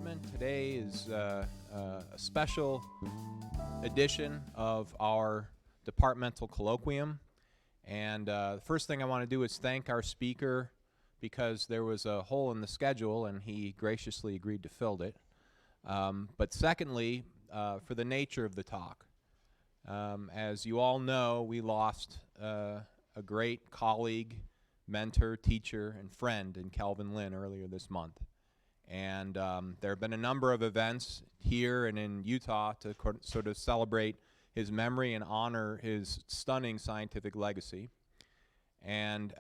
department. Today is a special edition of our departmental colloquium. And the first thing I want to do is thank our speaker because there was a hole in the schedule and he graciously agreed to fill it. But secondly, for the nature of the talk. As you all know, we lost a great colleague, mentor, teacher, and friend in Kelvin Lynn earlier this month. And there have been a number of events here and in Utah to sort of celebrate his memory and honor his stunning scientific legacy. And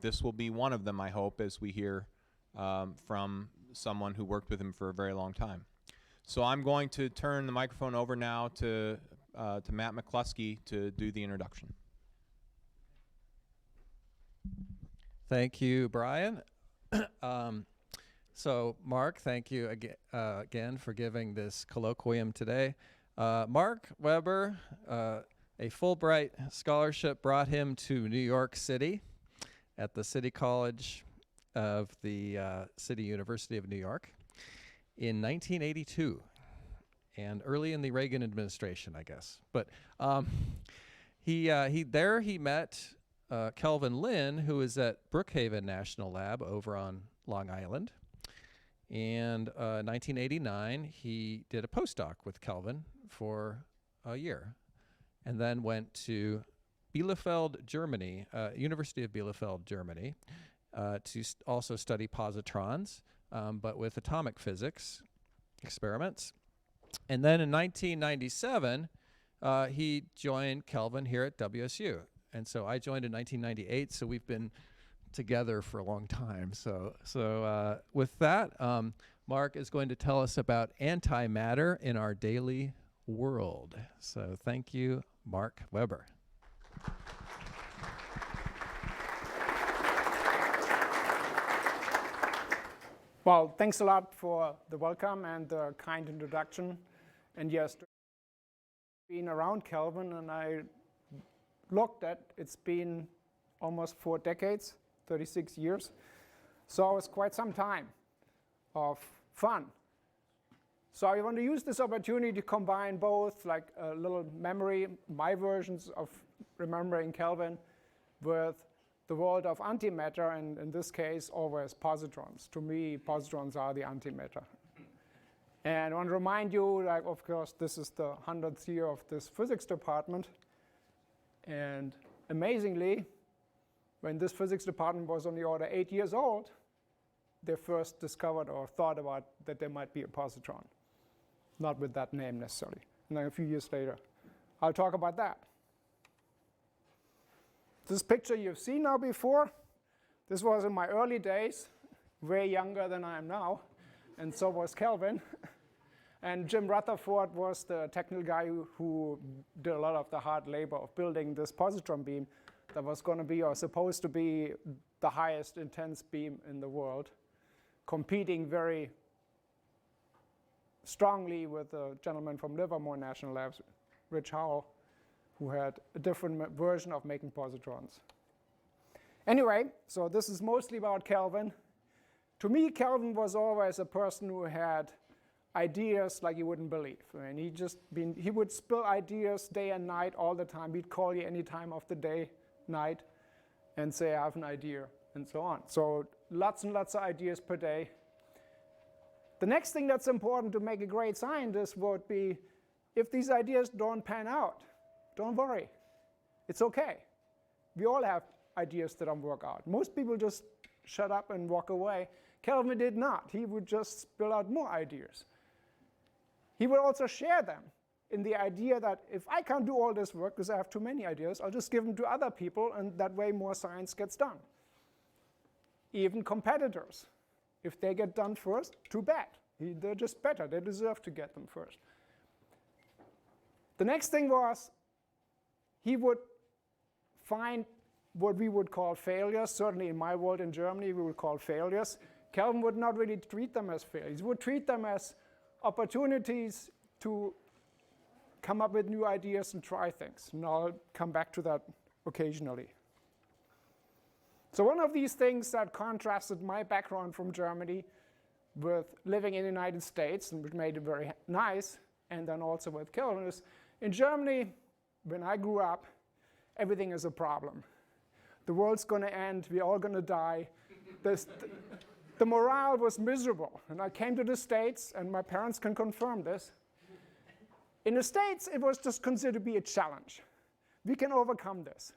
this will be one of them, I hope, as we hear from someone who worked with him for a very long time. So I'm going to turn the microphone over now to Matt McCluskey to do the introduction. Thank you, Brian. So, Mark, thank you again for giving this colloquium today. Marc Weber, a Fulbright scholarship brought him to New York City at the City College of the City University of New York in 1982, and early in the Reagan administration, I guess. But he met Kelvin Lynn, who is at Brookhaven National Lab over on Long Island. And in 1989, he did a postdoc with Kelvin for a year, and then went to Bielefeld, Germany, University of Bielefeld, Germany, to also study positrons, but with atomic physics experiments. And then in 1997, he joined Kelvin here at WSU. And so I joined in 1998, so we've been together for a long time. So with that, Marc is going to tell us about antimatter in our daily world. So thank you, Marc Weber. Well, thanks a lot for the welcome and the kind introduction. And yes, being around Kelvin, and I looked at, it's been almost 4 decades, 36 years. So it's quite some time of fun. So I want to use this opportunity to combine both, like a little memory, my versions of remembering Kelvin, with the world of antimatter, and in this case, always positrons. To me, positrons are the antimatter. And I want to remind you, like, of course, this is the 100th year of this physics department. And amazingly, when this physics department was on the order 8 years old, they first discovered or thought about that there might be a positron. Not with that name necessarily. And then a few years later, I'll talk about that. This picture you've seen now before, this was in my early days, way younger than I am now, and so was Kelvin. And Jim Rutherford was the technical guy who did a lot of the hard labor of building this positron beam that was going to be, or supposed to be, the highest intense beam in the world, competing very strongly with a gentleman from Livermore National Labs, Rich Howell, who had a different version of making positrons. Anyway, so this is mostly about Kelvin. To me, Kelvin was always a person who had ideas like you wouldn't believe. I mean, he would spill ideas day and night all the time. He'd call you any time of the day, night, and say, I have an idea, and so on. So lots and lots of ideas per day. The next thing that's important to make a great scientist would be, if these ideas don't pan out, don't worry. It's okay. We all have ideas that don't work out. Most people just shut up and walk away. Kelvin did not. He would just spill out more ideas. He would also share them in the idea that if I can't do all this work because I have too many ideas, I'll just give them to other people, and that way more science gets done. Even competitors, if they get done first, too bad. They're just better. They deserve to get them first. The next thing was, he would find what we would call failures. Certainly in my world in Germany, we would call failures. Kelvin would not really treat them as failures. He would treat them as opportunities to come up with new ideas and try things. And I'll come back to that occasionally. So one of these things that contrasted my background from Germany with living in the United States, and which made it very nice, and then also with Kelvin, is in Germany, when I grew up, everything is a problem. The world's going to end. We're all going to die. The morale was miserable. And I came to the States, and my parents can confirm this. In the States, it was just considered to be a challenge. We can overcome this.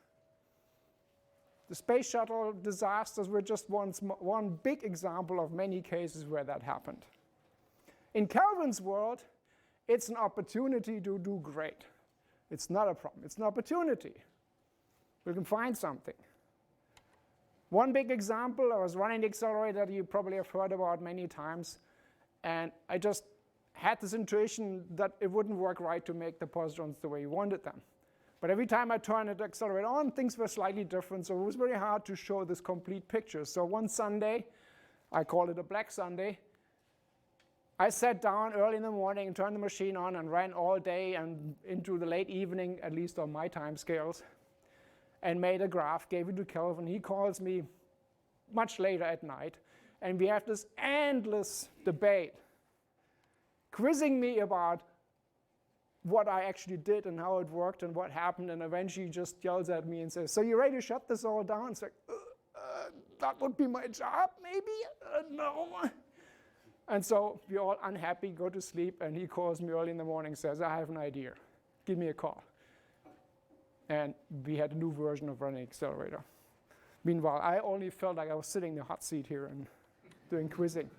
The space shuttle disasters were just one big example of many cases where that happened. In Kelvin's world, it's an opportunity to do great. It's not a problem. It's an opportunity. We can find something. One big example, I was running the accelerator that you probably have heard about many times, and I just had this intuition that it wouldn't work right to make the positrons the way you wanted them. But every time I turned the accelerator on, things were slightly different, so it was very hard to show this complete picture. So one Sunday, I call it a Black Sunday, I sat down early in the morning and turned the machine on and ran all day and into the late evening, at least on my time scales, and made a graph, gave it to Kelvin. He calls me much later at night, and we have this endless debate, quizzing me about what I actually did and how it worked and what happened, and eventually just yells at me and says, "So you ready to shut this all down?" It's like, that would be my job, maybe? No. And so we're all unhappy, go to sleep, and he calls me early in the morning and says, "I have an idea. Give me a call." And we had a new version of running accelerator. Meanwhile, I only felt like I was sitting in the hot seat here and doing quizzing.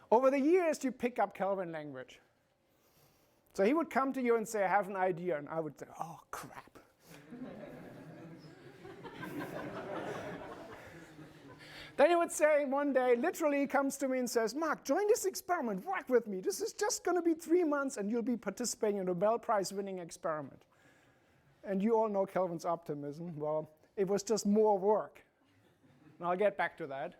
Over the years, you pick up Kelvin language. So he would come to you and say, "I have an idea," and I would say, "Oh, crap." Then he would say one day, literally he comes to me and says, "Marc, join this experiment, work with me. This is just going to be 3 months and you'll be participating in a Nobel Prize winning experiment." And you all know Kelvin's optimism. Well, it was just more work. And I'll get back to that.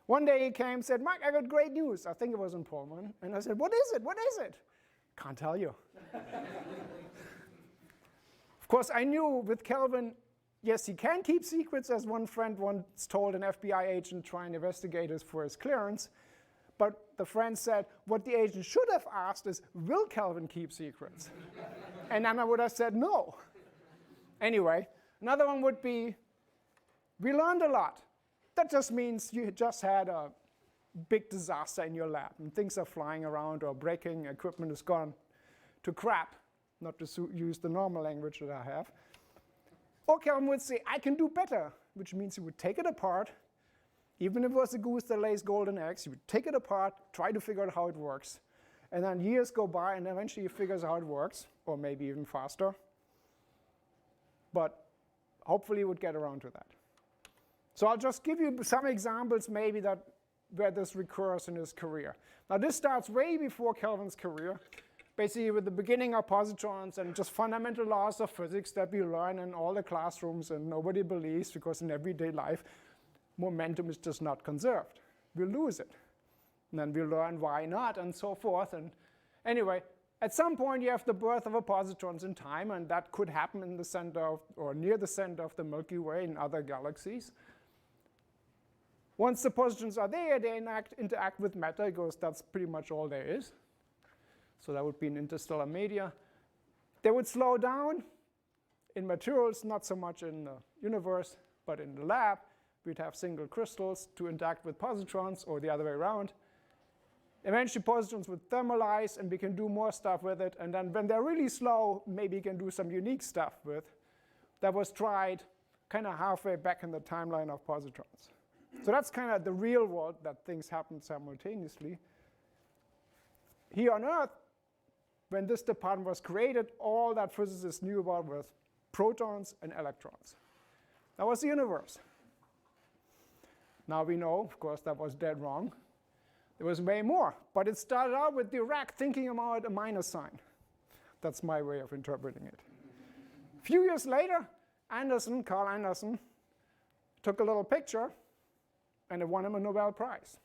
One day he came and said, "Marc, I got great news." I think it was in Pullman. And I said, "What is it? What is it?" "Can't tell you." Of course, I knew with Kelvin, yes, he can keep secrets, as one friend once told an FBI agent trying to investigate us for his clearance. But the friend said, what the agent should have asked is, will Kelvin keep secrets? And then I would have said no. Anyway, another one would be, we learned a lot. That just means you just had a big disaster in your lab, and things are flying around or breaking, equipment is gone to crap, not to use the normal language that I have. Or Kelvin would say, "I can do better," which means he would take it apart. Even if it was a goose that lays golden eggs, he would take it apart, try to figure out how it works. And then years go by, and eventually he figures out how it works, or maybe even faster. But hopefully he would get around to that. So I'll just give you some examples maybe where this recurs in his career. Now this starts way before Kelvin's career, basically with the beginning of positrons and just fundamental laws of physics that we learn in all the classrooms and nobody believes, because in everyday life, momentum is just not conserved. We lose it. And then we learn why not and so forth. And anyway, at some point you have the birth of a positrons in time, and that could happen in the center of, or near the center of the Milky Way in other galaxies. Once the positrons are there, they interact with matter, because that's pretty much all there is. So that would be in interstellar media. They would slow down in materials, not so much in the universe, but in the lab. We'd have single crystals to interact with positrons, or the other way around. Eventually, positrons would thermalize, and we can do more stuff with it. And then when they're really slow, maybe you can do some unique stuff with. That was tried kind of halfway back in the timeline of positrons. So that's kind of the real world, that things happen simultaneously. Here on Earth, when this department was created, all that physicists knew about was protons and electrons. That was the universe. Now we know, of course, that was dead wrong. There was way more. But it started out with Dirac thinking about a minus sign. That's my way of interpreting it. A few years later, Carl Anderson, took a little picture, and it won him a Nobel Prize.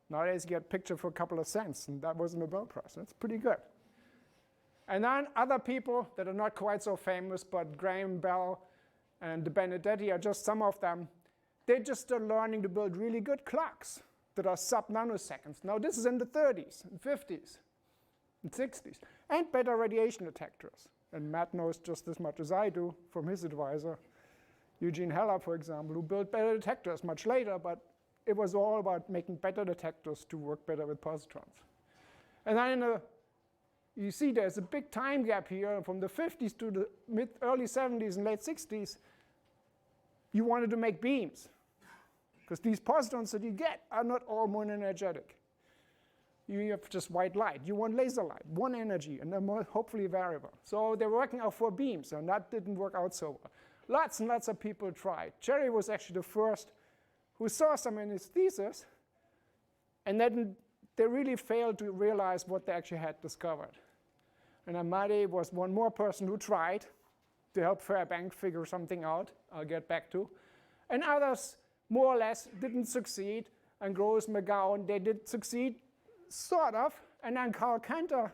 Nowadays, you get a picture for a couple of cents, and that was a Nobel Prize. That's pretty good. And then other people that are not quite so famous, but Graham Bell and De Benedetti are just some of them. They just are learning to build really good clocks. that are sub-nanoseconds. Now this is in the 30s, and 50s, and 60s. And better radiation detectors. And Matt knows just as much as I do from his advisor, Eugene Heller, for example, who built better detectors much later, but it was all about making better detectors to work better with positrons. And then you see there's a big time gap here from the 50s to the early 70s and late 60s. You wanted to make beams, because these positrons that you get are not all monoenergetic. You have just white light. You want laser light, one energy, and then hopefully variable. So they're working out for beams, and that didn't work out so well. Lots and lots of people tried. Cherry was actually the first who saw some in his thesis, and then they really failed to realize what they actually had discovered. And Amade was one more person who tried to help Fairbank figure something out, I'll get back to. And others, more or less, didn't succeed. And Gross, McGowan, they did succeed, sort of. And then Carl Cantor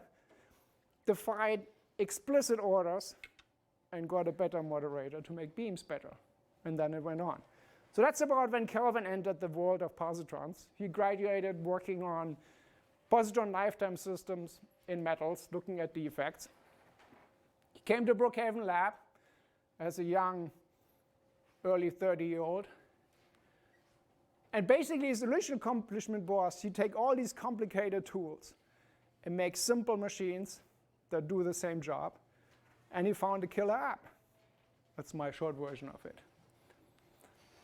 defied explicit orders and got a better moderator to make beams better. And then it went on. So that's about when Kelvin entered the world of positrons. He graduated working on positron lifetime systems in metals, looking at the effects. He came to Brookhaven Lab as a young, early 30-year-old. And basically his initial accomplishment was he'd take all these complicated tools and make simple machines that do the same job. And he found a killer app. That's my short version of it.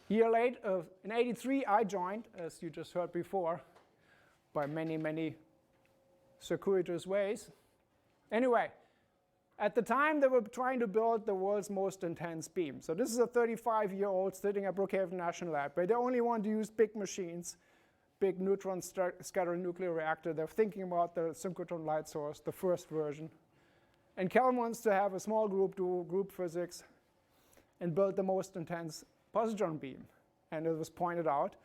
A year later, in '83, I joined, as you just heard before, by many, many circuitous ways. Anyway, at the time, they were trying to build the world's most intense beam. So this is a 35-year-old sitting at Brookhaven National Lab, where they only want to use big machines, big neutron scattering nuclear reactor. They're thinking about the synchrotron light source, the first version. And Kelvin wants to have a small group do group physics and build the most intense positron beam. And it was pointed out,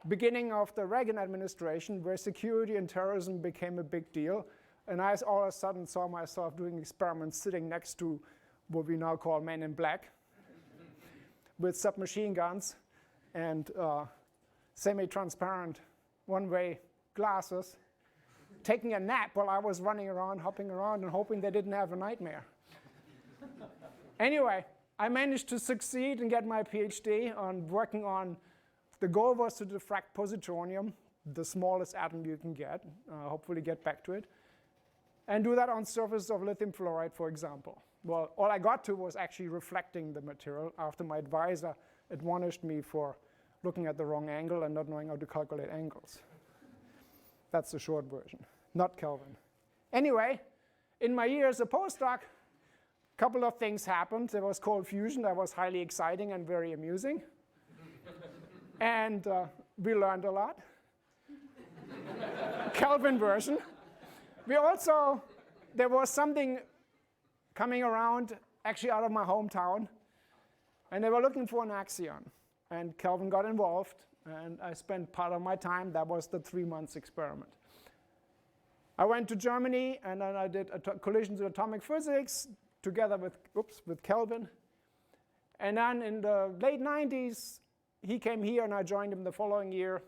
beginning of the Reagan administration, where security and terrorism became a big deal. And I all of a sudden saw myself doing experiments sitting next to what we now call men in black with submachine guns and semi-transparent one-way glasses, taking a nap while I was running around, hopping around, and hoping they didn't have a nightmare. Anyway, I managed to succeed and get my PhD on working on, the goal was to diffract positronium, the smallest atom you can get, hopefully get back to it, and do that on surface of lithium fluoride, for example. Well, all I got to was actually reflecting the material after my advisor admonished me for looking at the wrong angle and not knowing how to calculate angles. That's the short version, not Kelvin. Anyway, in my year as a postdoc, a couple of things happened. There was cold fusion that was highly exciting and very amusing. And we learned a lot. Kelvin version. We also, there was something coming around, actually out of my hometown, and they were looking for an axion. And Kelvin got involved, and I spent part of my time, that was the 3 months experiment. I went to Germany, and then I did collisions with atomic physics together with Kelvin. And then in the late 90s, he came here, and I joined him the following year.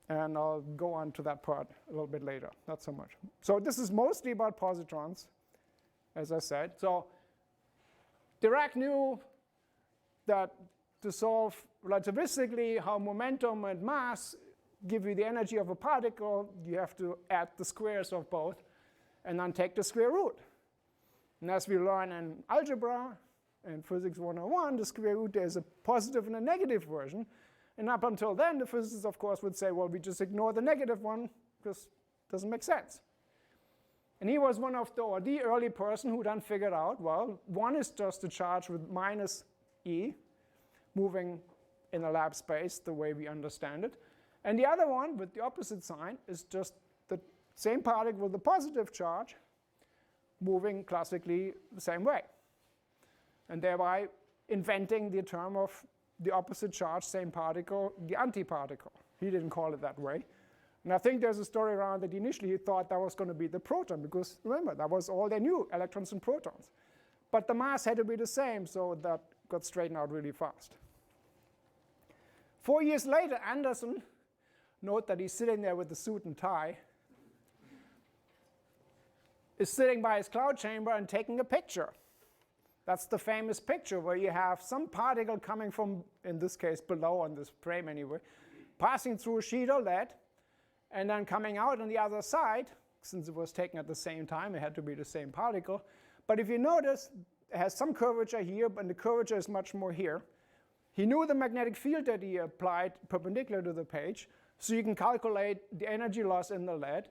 And I'll go on to that part a little bit later, not so much. So this is mostly about positrons, as I said. So Dirac knew that to solve relativistically how momentum and mass give you the energy of a particle, you have to add the squares of both and then take the square root. And as we learn in algebra and physics 101, the square root, there's a positive and a negative version. And up until then, the physicists, of course, would say, well, we just ignore the negative one because it doesn't make sense. And he was one of the early person who then figured out, well, one is just a charge with minus E moving in a lab space the way we understand it. And the other one with the opposite sign is just the same particle with a positive charge moving classically the same way. And thereby inventing the term of the opposite charge, same particle, the antiparticle. He didn't call it that way. And I think there's a story around that initially he thought that was going to be the proton, because remember, that was all they knew, electrons and protons. But the mass had to be the same, so that got straightened out really fast. 4 years later, Anderson note that he's sitting there with the suit and tie, is sitting by his cloud chamber and taking a picture. That's the famous picture where you have some particle coming from, in this case below on this frame anyway, passing through a sheet of lead, and then coming out on the other side. Since it was taken at the same time, it had to be the same particle. But if you notice, it has some curvature here, but the curvature is much more here. He knew the magnetic field that he applied perpendicular to the page, so you can calculate the energy loss in the lead,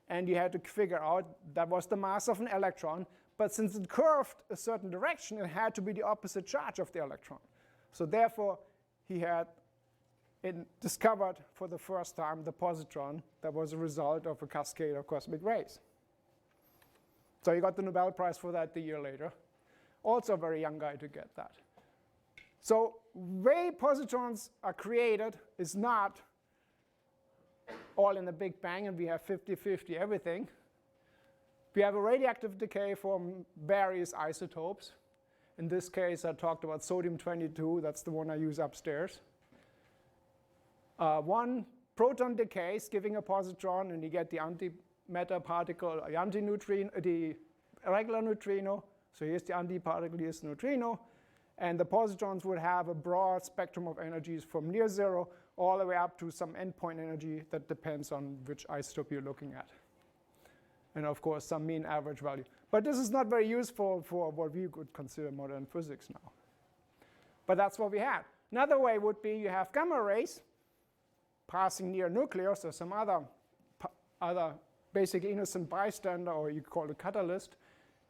and you had to figure out that was the mass of an electron. But since it curved a certain direction, it had to be the opposite charge of the electron. So therefore, he had discovered for the first time the positron that was a result of a cascade of cosmic rays. So he got the Nobel Prize for that the year later. Also a very young guy to get that. So way positrons are created is not all in the Big Bang and we have 50-50 everything. We have a radioactive decay from various isotopes. In this case, I talked about sodium-22. That's the one I use upstairs. One proton decays, giving a positron, and you get the antimatter particle, the regular neutrino. So here's the antiparticle, here's the neutrino. And the positrons would have a broad spectrum of energies from near zero all the way up to some endpoint energy that depends on which isotope you're looking at. And of course, some mean average value. But this is not very useful for what we could consider modern physics now. But that's what we had. Another way would be you have gamma rays passing near nucleus or some other basically innocent bystander, or you call it catalyst,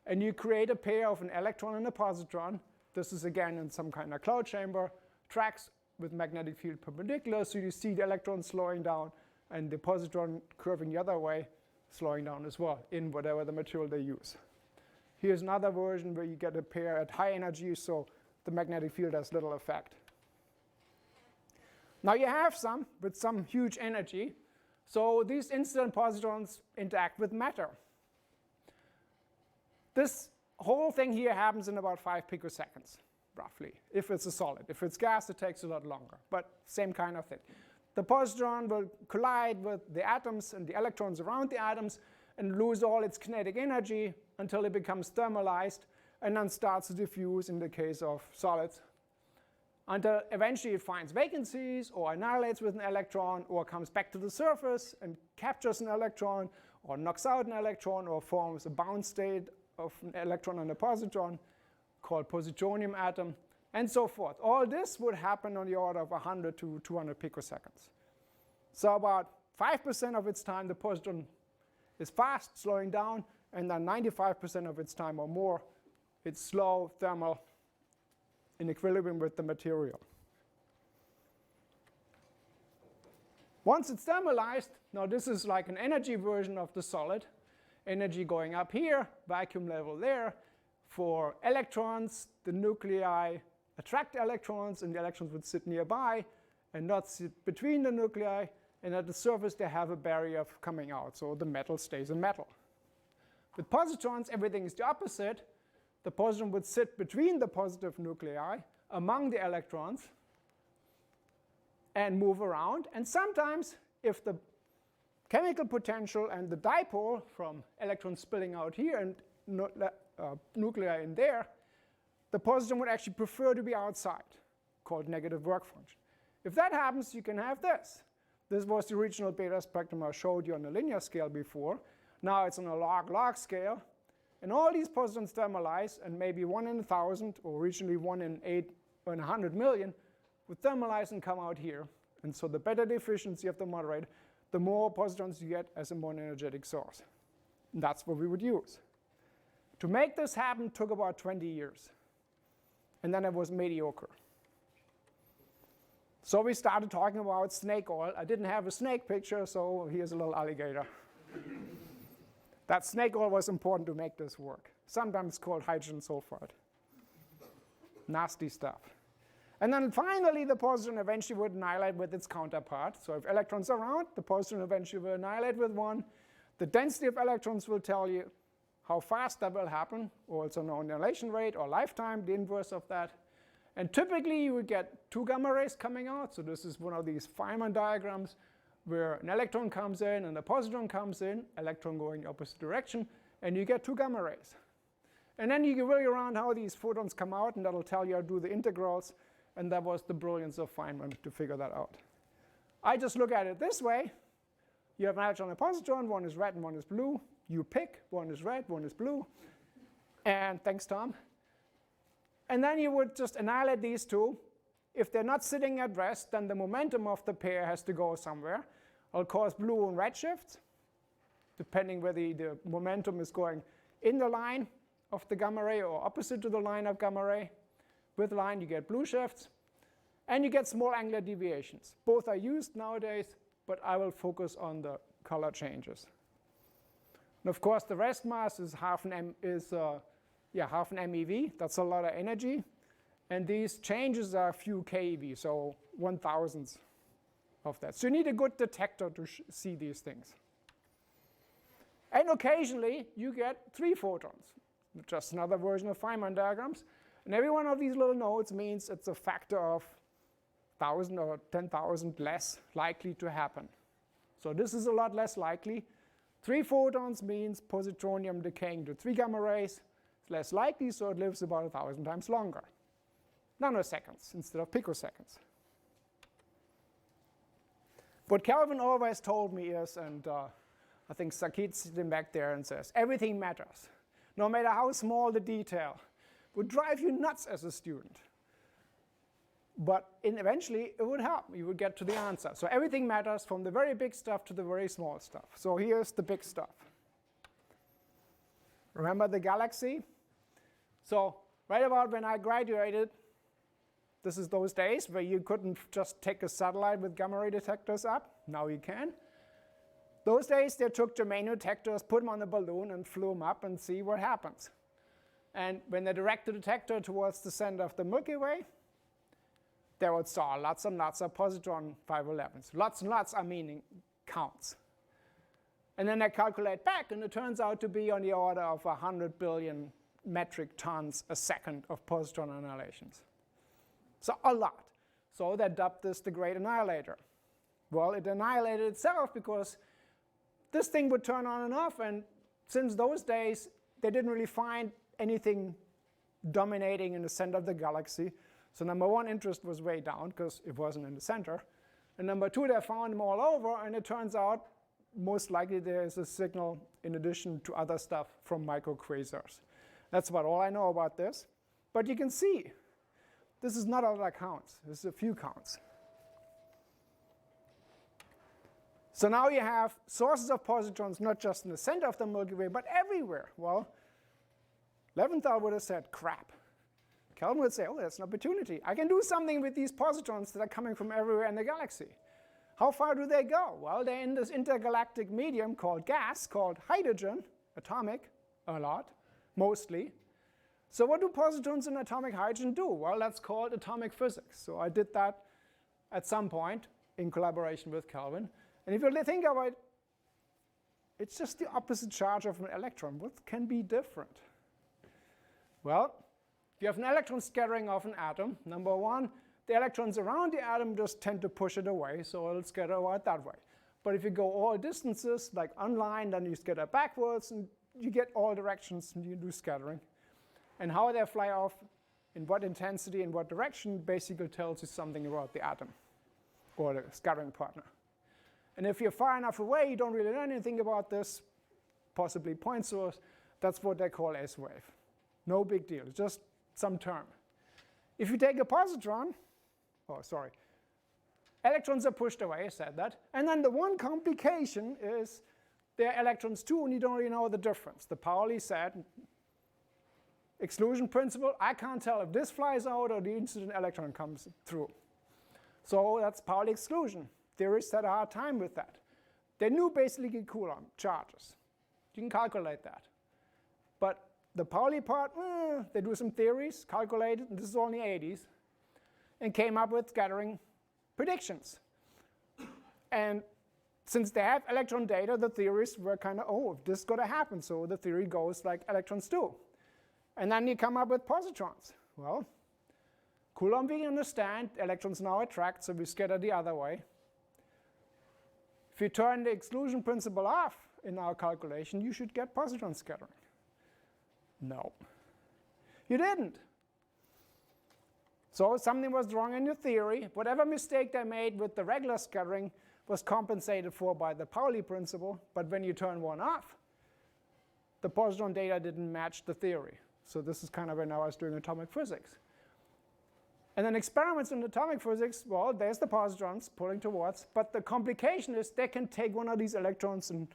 and you create a pair of an electron and a positron. This is again in some kind of cloud chamber, tracks with magnetic field perpendicular, so you see the electron slowing down and the positron curving the other way, slowing down as well in whatever the material they use. Here's another version where you get a pair at high energy, so the magnetic field has little effect. Now you have some with some huge energy, so these incident positrons interact with matter. This whole thing here happens in about 5 picoseconds, roughly, if it's a solid. If it's gas, it takes a lot longer, but same kind of thing. The positron will collide with the atoms and the electrons around the atoms and lose all its kinetic energy until it becomes thermalized and then starts to diffuse in the case of solids, until eventually it finds vacancies or annihilates with an electron or comes back to the surface and captures an electron or knocks out an electron or forms a bound state of an electron and a positron called positronium atom, and so forth. All this would happen on the order of 100 to 200 picoseconds. So about 5% of its time the positron is fast, slowing down, and then 95% of its time or more it's slow, thermal, in equilibrium with the material. Once it's thermalized, now this is like an energy version of the solid. Energy going up here, vacuum level there. For electrons, the nuclei attract electrons, and the electrons would sit nearby and not sit between the nuclei. And at the surface, they have a barrier coming out, so the metal stays a metal. With positrons, everything is the opposite. The positron would sit between the positive nuclei among the electrons and move around. And sometimes, if the chemical potential and the dipole from electrons spilling out here and nuclei in there, the positron would actually prefer to be outside, called negative work function. If that happens, you can have this. This was the original beta spectrum I showed you on a linear scale before. Now it's on a log-log scale. And all these positrons thermalize, and maybe 1 in 1,000, or originally 1 in 8 or in 100 million, would thermalize and come out here. And so the better the efficiency of the moderator, the more positrons you get as a more energetic source. And that's what we would use. To make this happen took about 20 years. And then it was mediocre. So we started talking about snake oil. I didn't have a snake picture, so here's a little alligator. That snake oil was important to make this work. Sometimes called hydrogen sulfide. Nasty stuff. And then finally, the positron eventually would annihilate with its counterpart. So if electrons are around, the positron eventually will annihilate with one. The density of electrons will tell you how fast that will happen, also known annihilation rate or lifetime, the inverse of that. And typically, you would get 2 gamma rays coming out. So this is one of these Feynman diagrams where an electron comes in and a positron comes in, electron going the opposite direction, and you get 2 gamma rays. And then you can work around how these photons come out, and that'll tell you how to do the integrals, and that was the brilliance of Feynman to figure that out. I just look at it this way. You have an electron and a positron, one is red and one is blue. You pick, one is red, one is blue. And thanks, Tom. And then you would just annihilate these two. If they're not sitting at rest, then the momentum of the pair has to go somewhere. It'll cause blue and red shifts, depending whether the momentum is going in the line of the gamma ray or opposite to the line of gamma ray. With line, you get blue shifts. And you get small angular deviations. Both are used nowadays, but I will focus on the color changes. And of course, the rest mass is half an MeV. That's a lot of energy. And these changes are a few keV, so 1,000th of that. So you need a good detector to see these things. And occasionally, you get 3 photons. Just another version of Feynman diagrams. And every one of these little nodes means it's a factor of 1,000 or 10,000 less likely to happen. So this is a lot less likely. 3 photons means positronium decaying to 3 gamma rays. It's less likely, so it lives about 1,000 times longer. Nanoseconds instead of picoseconds. What Kelvin always told me is, and I think Sakit's sitting back there and says, everything matters. No matter how small the detail, would drive you nuts as a student. But eventually, it would help. You would get to the answer. So everything matters from the very big stuff to the very small stuff. So here's the big stuff. Remember the galaxy? So right about when I graduated, this is those days where you couldn't just take a satellite with gamma ray detectors up. Now you can. Those days, they took germanium detectors, put them on a balloon, and flew them up and see what happens. And when they direct the detector towards the center of the Milky Way, they would saw lots and lots of positron 511s. Lots and lots, I mean counts. And then they calculate back, and it turns out to be on the order of 100 billion metric tons a second of positron annihilations. So a lot. So they dubbed this the Great Annihilator. Well, it annihilated itself because this thing would turn on and off, and since those days, they didn't really find anything dominating in the center of the galaxy. So number 1, interest was way down because it wasn't in the center. And number 2, they found them all over, and it turns out most likely there is a signal in addition to other stuff from microquasars. That's about all I know about this. But you can see, this is not all that counts. This is a few counts. So now you have sources of positrons not just in the center of the Milky Way, but everywhere. Well, Leventhal would have said, crap. Kelvin would say, oh, that's an opportunity. I can do something with these positrons that are coming from everywhere in the galaxy. How far do they go? Well, they're in this intergalactic medium called gas, called hydrogen, atomic, a lot, mostly. So what do positrons in atomic hydrogen do? Well, that's called atomic physics. So I did that at some point in collaboration with Kelvin. And if you think about it, it's just the opposite charge of an electron. What can be different? Well, if you have an electron scattering of an atom, number 1, the electrons around the atom just tend to push it away, so it'll scatter out that way. But if you go all distances, like unlined, then you scatter backwards, and you get all directions, and you do scattering. And how they fly off, in what intensity, in what direction, basically tells you something about the atom or the scattering partner. And if you're far enough away, you don't really learn anything about this, possibly point source. That's what they call S-wave. No big deal, it's just some term. If you take a positron, electrons are pushed away, I said that. And then the one complication is they're electrons too, and you don't really know the difference. The Pauli said, exclusion principle, I can't tell if this flies out or the incident electron comes through. So that's Pauli exclusion. Theorists had a hard time with that. They knew basically Coulomb charges. You can calculate that. But the Pauli part, they do some theories, calculated, and this is all in the 80s, and came up with scattering predictions. And since they have electron data, the theorists were kind of, oh, if this is going to happen, so the theory goes like electrons do. And then you come up with positrons. Well, Coulomb we understand, electrons now attract, so we scatter the other way. If you turn the exclusion principle off in our calculation, you should get positron scattering. No, you didn't. So something was wrong in your theory. Whatever mistake they made with the regular scattering was compensated for by the Pauli principle, but when you turn one off, the positron data didn't match the theory. So this is kind of when I was doing atomic physics. And then experiments in atomic physics, well, there's the positrons pulling towards, but the complication is they can take one of these electrons and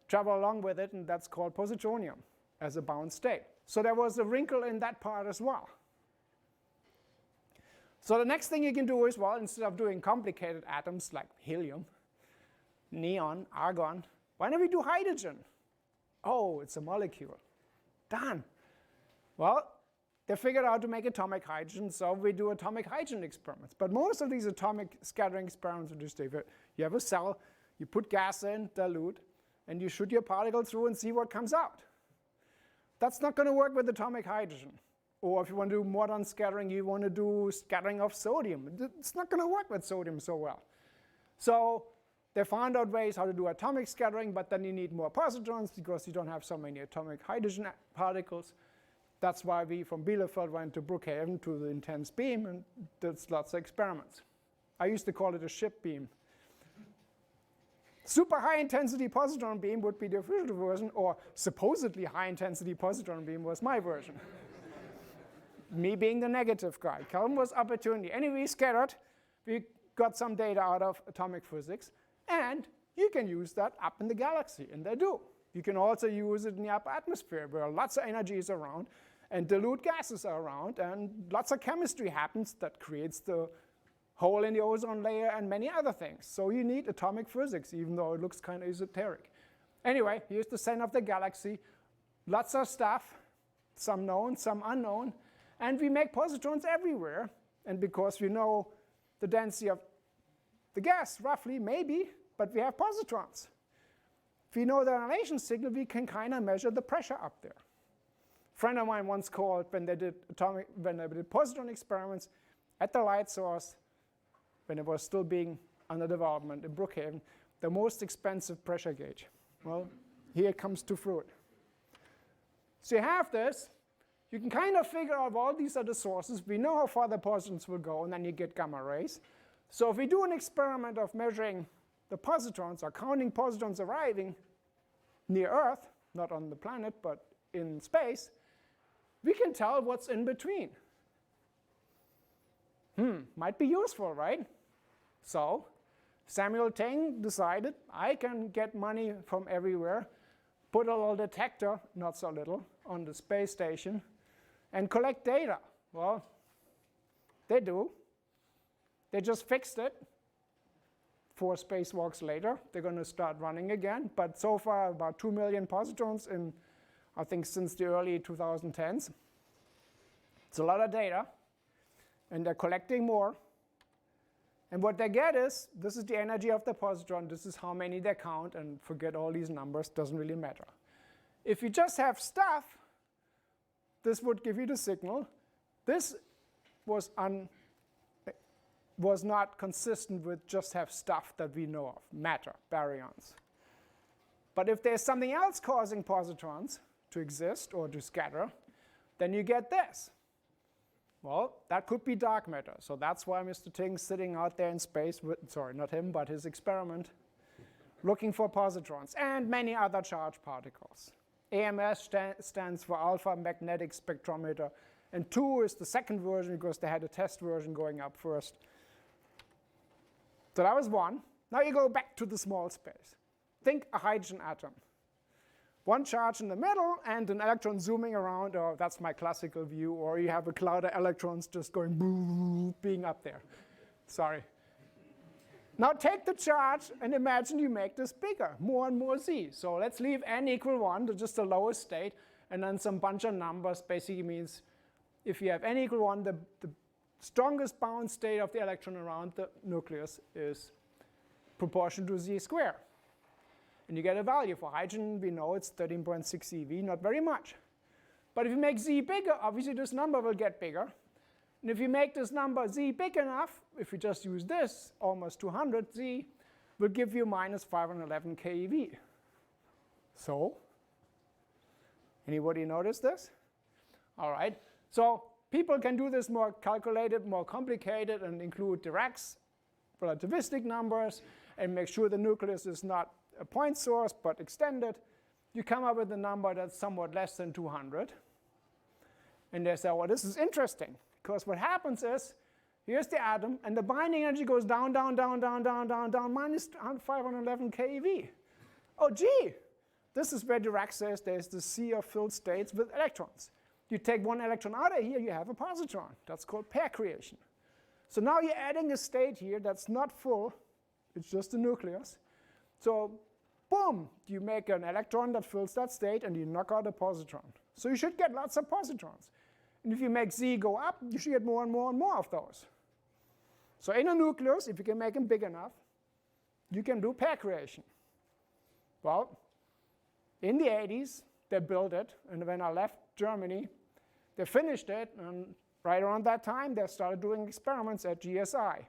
travel along with it, and that's called positronium as a bound state. So there was a wrinkle in that part as well. So the next thing you can do is, well, instead of doing complicated atoms like helium, neon, argon, why don't we do hydrogen? Oh, it's a molecule. Done. Well, they figured out to make atomic hydrogen, so we do atomic hydrogen experiments. But most of these atomic scattering experiments are just you have a cell, you put gas in, dilute, and you shoot your particle through and see what comes out. That's not going to work with atomic hydrogen. Or if you want to do modern scattering, you want to do scattering of sodium. It's not going to work with sodium so well. So they found out ways how to do atomic scattering, but then you need more positrons because you don't have so many atomic hydrogen particles. That's why we from Bielefeld went to Brookhaven to the intense beam and did lots of experiments. I used to call it a ship beam. Super high intensity positron beam would be the official version, or supposedly high intensity positron beam was my version. Me being the negative guy. Kelvin was opportunity. Anyway, we scattered. We got some data out of atomic physics. And you can use that up in the galaxy, and they do. You can also use it in the upper atmosphere where lots of energy is around and dilute gases are around, and lots of chemistry happens that creates the hole in the ozone layer and many other things. So you need atomic physics, even though it looks kind of esoteric. Anyway, here's the center of the galaxy. Lots of stuff, some known, some unknown. And we make positrons everywhere. And because we know the density of the gas, roughly, maybe, but we have positrons. If we know the annihilation signal, we can kind of measure the pressure up there. A friend of mine once called, when they did positron experiments at the light source, when it was still being under development in Brookhaven, the most expensive pressure gauge. Well, here it comes to fruit. So you have this. You can kind of figure out, well, these are the sources. We know how far the positrons will go, and then you get gamma rays. So if we do an experiment of measuring the positrons, or counting positrons arriving near Earth, not on the planet, but in space, we can tell what's in between. Might be useful, right? So Samuel Ting decided, I can get money from everywhere, put a little detector, not so little, on the space station, and collect data. Well, they do. They just fixed it. 4 spacewalks later, they're going to start running again. But so far, about 2 million positrons in, I think, since the early 2010s. It's a lot of data. And they're collecting more. And what they get is, this is the energy of the positron. This is how many they count. And forget all these numbers. Doesn't really matter. If you just have stuff, this would give you the signal. This was not consistent with just have stuff that we know of, matter, baryons. But if there's something else causing positrons to exist or to scatter, then you get this. Well, that could be dark matter. So that's why Mr. Ting's sitting out there in space, with, sorry, not him, but his experiment, looking for positrons and many other charged particles. AMS stands for alpha magnetic spectrometer. And 2 is the second version because they had a test version going up first. So that was 1. Now you go back to the small space. Think a hydrogen atom. 1 charge in the middle and an electron zooming around, or that's my classical view, or you have a cloud of electrons just going boo, being up there. Sorry. Now take the charge and imagine you make this bigger, more and more z. So let's leave n equal 1 to just the lowest state, and then some bunch of numbers basically means if you have n equal 1, the strongest bound state of the electron around the nucleus is proportional to z squared. And you get a value. For hydrogen, we know it's 13.6 eV, not very much. But if you make z bigger, obviously this number will get bigger. And if you make this number z big enough, if we just use this, almost 200 z, will give you minus 511 keV. So, anybody notice this? All right. So people can do this more calculated, more complicated, and include Dirac's relativistic numbers and make sure the nucleus is not a point source but extended. You come up with a number that's somewhat less than 200. And they say, well, this is interesting, because what happens is, here's the atom, and the binding energy goes down, down, down, down, down, down, down, minus 511 keV. Oh, gee, this is where Dirac says there's the sea of filled states with electrons. You take one electron out of here, you have a positron. That's called pair creation. So now you're adding a state here that's not full. It's just the nucleus. So boom, you make an electron that fills that state, and you knock out a positron. So you should get lots of positrons. And if you make Z go up, you should get more and more and more of those. So in a nucleus, if you can make them big enough, you can do pair creation. Well, in the 80s, they built it. And when I left Germany, they finished it. And right around that time, they started doing experiments at GSI.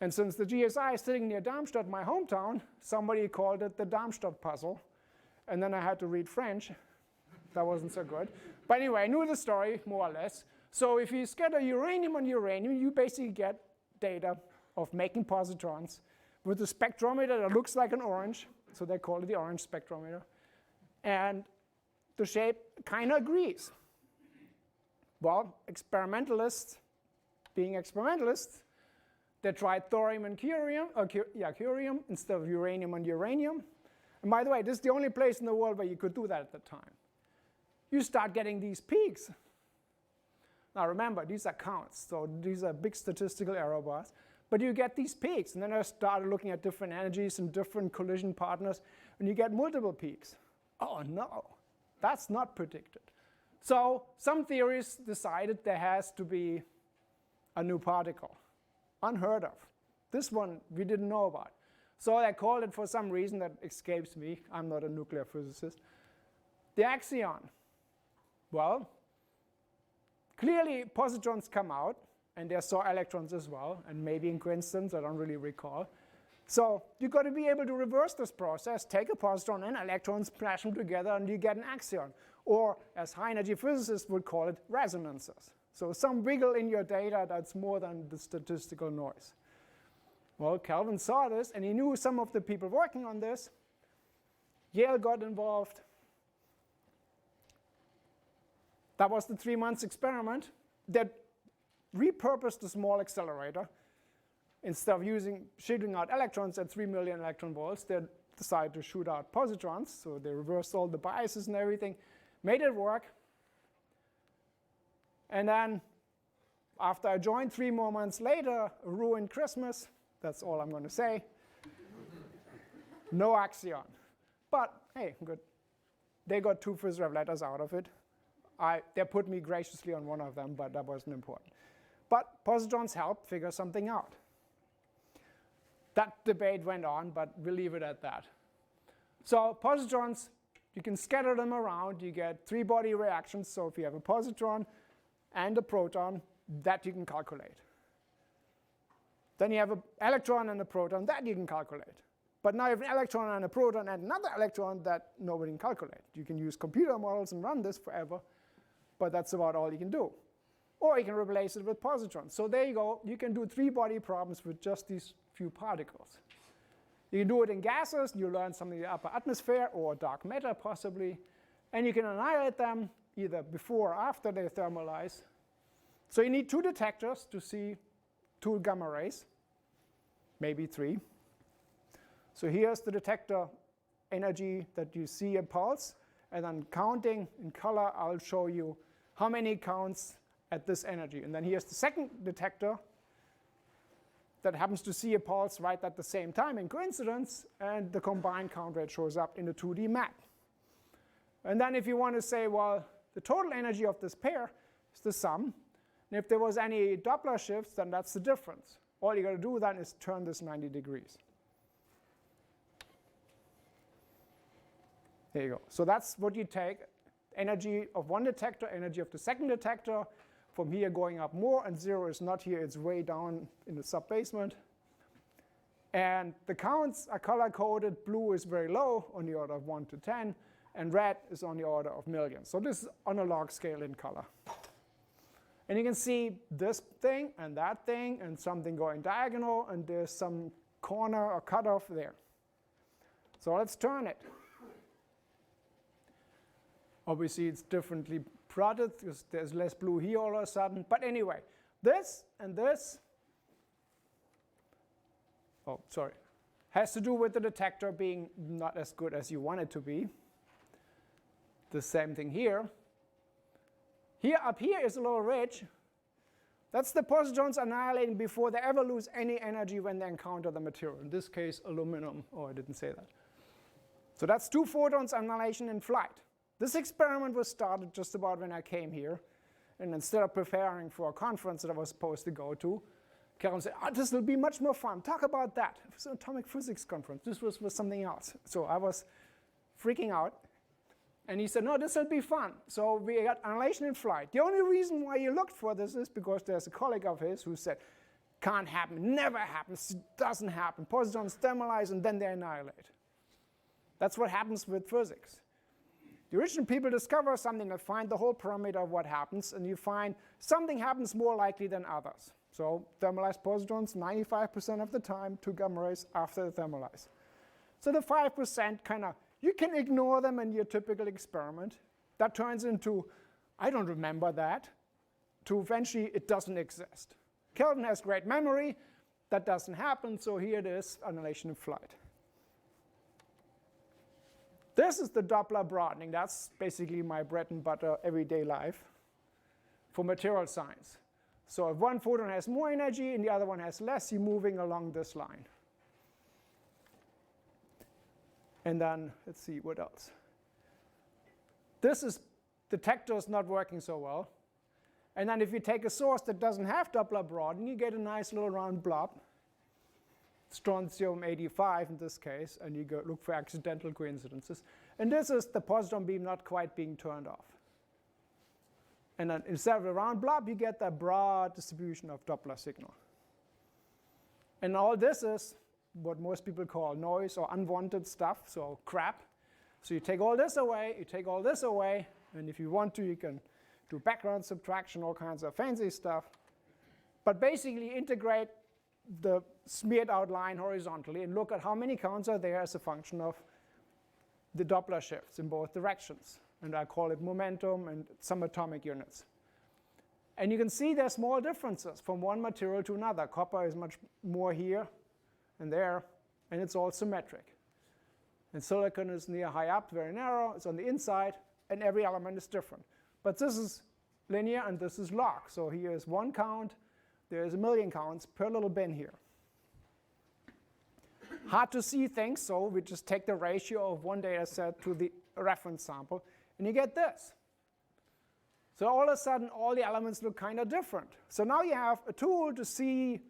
And since the GSI is sitting near Darmstadt, my hometown, somebody called it the Darmstadt puzzle. And then I had to read French. That wasn't so good. But anyway, I knew the story, more or less. So if you scatter uranium on uranium, you basically get data of making positrons with a spectrometer that looks like an orange. So they call it the orange spectrometer. And the shape kind of agrees. Well, experimentalists, being experimentalists, they tried thorium and curium, curium instead of uranium and uranium. And by the way, this is the only place in the world where you could do that at the time. You start getting these peaks. Now remember, these are counts, so these are big statistical error bars. But you get these peaks, and then I started looking at different energies and different collision partners, and you get multiple peaks. Oh no, that's not predicted. So some theories decided there has to be a new particle. Unheard of. This one we didn't know about. So I called it, for some reason that escapes me, I'm not a nuclear physicist, the axion. Well, clearly positrons come out, and they saw electrons as well, and maybe in coincidence, I don't really recall. So you've got to be able to reverse this process, take a positron and electrons, smash them together, and you get an axion. Or, as high-energy physicists would call it, resonances. So some wiggle in your data that's more than the statistical noise. Well, Kelvin saw this, and he knew some of the people working on this. Yale got involved. That was the 3 months experiment that repurposed the small accelerator. Instead of shooting out electrons at 3 million electron volts, they decided to shoot out positrons. So they reversed all the biases and everything, made it work. And then after I joined 3 more months later, a ruined Christmas. That's all I'm going to say. No axion. But hey, good. They got 2 Fitzgerald letters out of it. They put me graciously on one of them, but that wasn't important. But positrons helped figure something out. That debate went on, but we'll leave it at that. So positrons, you can scatter them around. You get 3-body reactions. So if you have a positron and a proton, that you can calculate. Then you have an electron and a proton, that you can calculate. But now you have an electron and a proton and another electron that nobody can calculate. You can use computer models and run this forever, but that's about all you can do. Or you can replace it with positrons. So there you go. You can do 3-body problems with just these few particles. You can do it in gases. You learn something in the upper atmosphere or dark matter possibly. And you can annihilate them either before or after they thermalize. So you need 2 detectors to see 2 gamma rays, maybe 3. So here's the detector energy that you see a pulse. And then counting in color, I'll show you how many counts at this energy. And then here's the second detector that happens to see a pulse right at the same time in coincidence. And the combined count rate shows up in the 2D map. And then if you want to say, well, the total energy of this pair is the sum. And if there was any Doppler shifts, then that's the difference. All you got to do then is turn this 90 degrees. There you go. So that's what you take. Energy of one detector, energy of the second detector. From here going up more, and 0 is not here. It's way down in the sub-basement. And the counts are color-coded. Blue is very low, on the order of 1 to 10, and red is on the order of millions. So this is on a log scale in color. And you can see this thing and that thing and something going diagonal, and there's some corner or cutoff there. So let's turn it. Obviously, it's differently plotted because there's less blue here all of a sudden. But anyway, this and this, has to do with the detector being not as good as you want it to be. The same thing here. Here, up here is a little ridge. That's the positrons annihilating before they ever lose any energy when they encounter the material. In this case, aluminum. Oh, I didn't say that. So that's 2 photons annihilation in flight. This experiment was started just about when I came here. And instead of preparing for a conference that I was supposed to go to, Kelvin said, this will be much more fun. Talk about that. It was an atomic physics conference. This was something else. So I was freaking out. And he said, no, this will be fun. So we got annihilation in flight. The only reason why he looked for this is because there's a colleague of his who said, can't happen, never happens, doesn't happen. Positrons thermalize and then they annihilate. That's what happens with physics. The original people discover something, they find the whole parameter of what happens, and you find something happens more likely than others. So thermalized positrons, 95% of the time, 2 gamma rays after they thermalize. So the 5% kind of, you can ignore them in your typical experiment. That turns into, I don't remember that, to eventually it doesn't exist. Kelvin has great memory. That doesn't happen, so here it is, annihilation in flight. This is the Doppler broadening. That's basically my bread and butter everyday life for material science. So if one photon has more energy and the other one has less, you're moving along this line. And then, let's see, what else? This is, detector is not working so well. And then if you take a source that doesn't have Doppler broadening, you get a nice little round blob. Strontium-85 in this case, and you go look for accidental coincidences. And this is the positron beam not quite being turned off. And then instead of a round blob, you get that broad distribution of Doppler signal. And all this is what most people call noise or unwanted stuff, so crap. So you take all this away, you take all this away, and if you want to, you can do background subtraction, all kinds of fancy stuff. But basically integrate the smeared out line horizontally and look at how many counts are there as a function of the Doppler shifts in both directions. And I call it momentum and some atomic units. And you can see there's small differences from one material to another. Copper is much more here and there, and it's all symmetric. And silicon is near high up, very narrow. It's on the inside, and every element is different. But this is linear, and this is log. So here is 1 count. There is 1,000,000 counts per little bin here. Hard to see things, so we just take the ratio of one data set to the reference sample, and you get this. So all of a sudden, all the elements look kind of different. So now you have a tool to see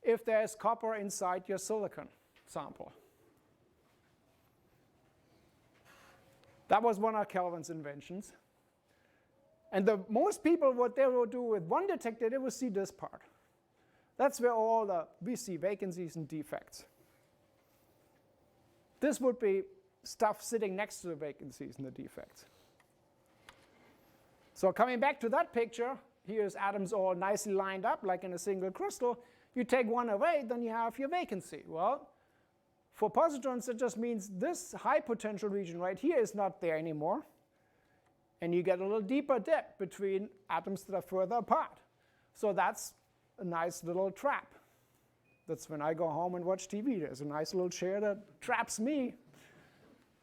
if there's copper inside your silicon sample. That was one of Kelvin's inventions. And most people, what they will do with one detector, they will see this part. That's where we see vacancies and defects. This would be stuff sitting next to the vacancies and the defects. So coming back to that picture, here's atoms all nicely lined up like in a single crystal. You take one away, then you have your vacancy. Well, for positrons, it just means this high potential region right here is not there anymore. And you get a little deeper dip between atoms that are further apart. So that's a nice little trap. That's when I go home and watch TV. There's a nice little chair that traps me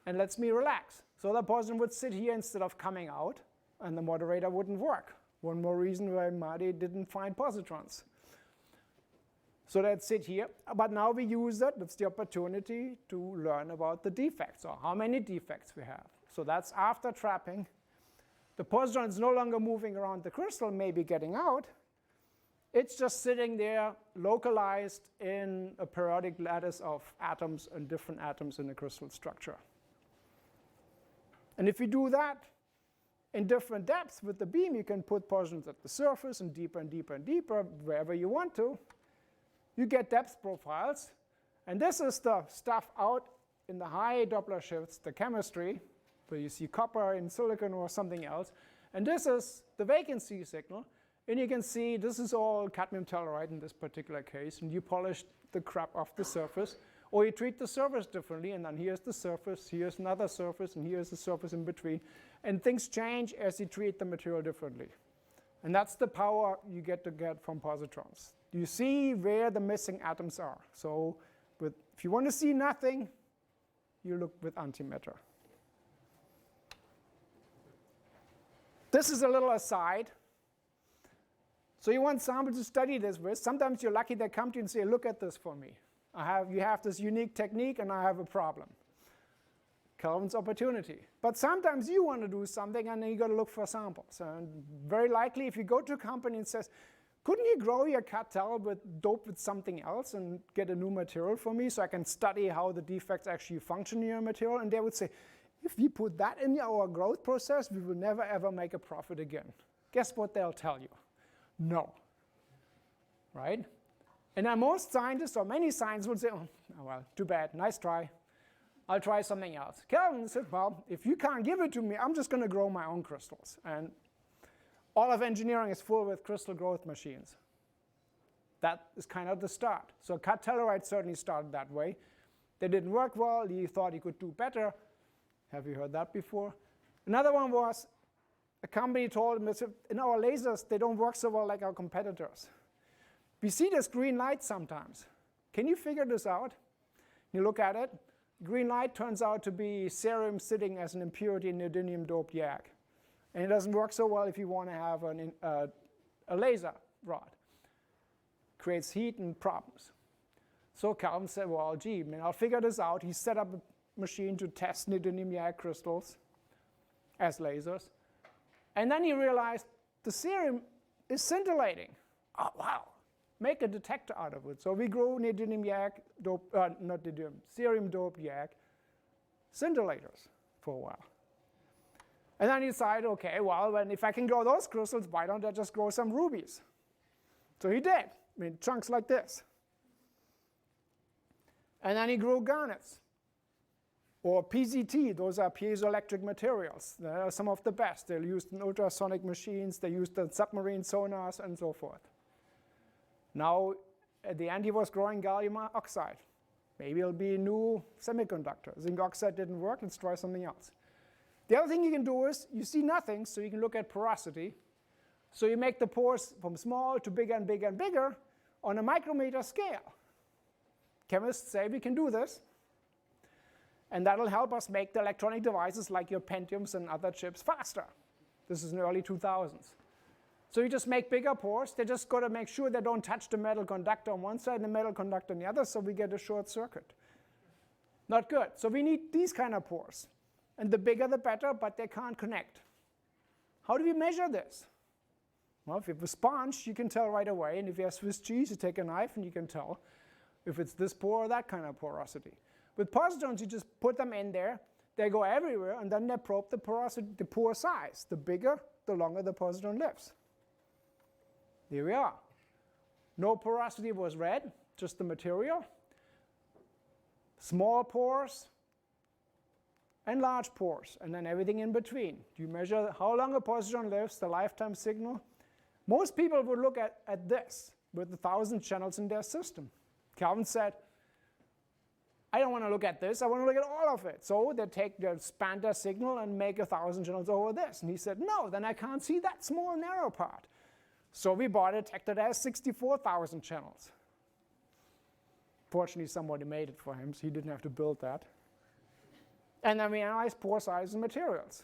and lets me relax. So the positron would sit here instead of coming out, and the moderator wouldn't work. One more reason why Marty didn't find positrons. So they'd sit here, but now we use that. That's the opportunity to learn about the defects, or how many defects we have. So that's after trapping. The positron is no longer moving around the crystal, maybe getting out. It's just sitting there, localized in a periodic lattice of atoms and different atoms in the crystal structure. And if you do that in different depths with the beam, you can put positrons at the surface and deeper and deeper and deeper, wherever you want to. you get depth profiles. And this is the stuff out in the high Doppler shifts, the chemistry, where you see copper in silicon or something else. And this is the vacancy signal. And you can see this is all cadmium telluride in this particular case. And you polish the crap off the surface. Or you treat the surface differently. And then here's the surface, here's another surface, and here's the surface in between. And things change as you treat the material differently. And that's the power you get from positrons. You see where the missing atoms are. So if you want to see nothing, you look with antimatter. This is a little aside. So you want samples to study this with. Sometimes you're lucky they come to you and say, look at this for me. You have this unique technique and I have a problem. Kelvin's opportunity. But sometimes you want to do something and then you got to look for samples. And very likely if you go to a company and says, couldn't you grow your cartel with dope with something else and get a new material for me so I can study how the defects actually function in your material? And they would say, if we put that in our growth process, we will never ever make a profit again. Guess what they'll tell you? No. Right? And then most scientists, or many scientists, would say, oh, well, too bad, nice try. I'll try something else. Kelvin said, well, if you can't give it to me, I'm just going to grow my own crystals. And all of engineering is full with crystal growth machines. That is kind of the start. So cut telluride certainly started that way. They didn't work well. He thought he could do better. Have you heard that before? Another one was a company told him, in our lasers, they don't work so well like our competitors. We see this green light sometimes. Can you figure this out? You look at it. Green light turns out to be cerium sitting as an impurity in neodymium-doped YAG. And it doesn't work so well if you want to have a laser rod. Creates heat and problems. So Kelvin said, well, gee, I'll figure this out. He set up a machine to test neodymium YAG crystals as lasers. And then he realized the cerium is scintillating. Oh, wow. Make a detector out of it. So we grew neodymium YAG, not neodymium, cerium-doped YAG scintillators for a while. And then he decided, okay, well, if I can grow those crystals, why don't I just grow some rubies? So he did, chunks like this. And then he grew garnets, or PZT. Those are piezoelectric materials. They are some of the best. They're used in ultrasonic machines. They're used in submarine sonars and so forth. Now, at the end, he was growing gallium oxide. Maybe it'll be a new semiconductor. Zinc oxide didn't work. Let's try something else. The other thing you can do is you see nothing, so you can look at porosity. So you make the pores from small to bigger and bigger and bigger on a micrometer scale. Chemists say we can do this. And that'll help us make the electronic devices like your Pentiums and other chips faster. This is in the early 2000s. So you just make bigger pores. They just got to make sure they don't touch the metal conductor on one side and the metal conductor on the other, so we get a short circuit. Not good. So we need these kind of pores. And the bigger the better, but they can't connect. How do we measure this? Well, if you have a sponge, you can tell right away. And if you have Swiss cheese, you take a knife and you can tell if it's this pore or that kind of porosity. With positrons, you just put them in there. They go everywhere, and then they probe the porosity, the pore size. The bigger, the longer the positron lives. There we are. No porosity was read, just the material. Small pores and large pores, and then everything in between. Do you measure how long a positron lives, the lifetime signal? Most people would look at this with 1,000 channels in their system. Kelvin said, I don't want to look at this, I want to look at all of it. So they expand their signal and make 1,000 channels over this. And he said, no, then I can't see that small narrow part. So we bought a detector that has 64,000 channels. Fortunately, somebody made it for him, so he didn't have to build that. And then we analyzed pore size and materials.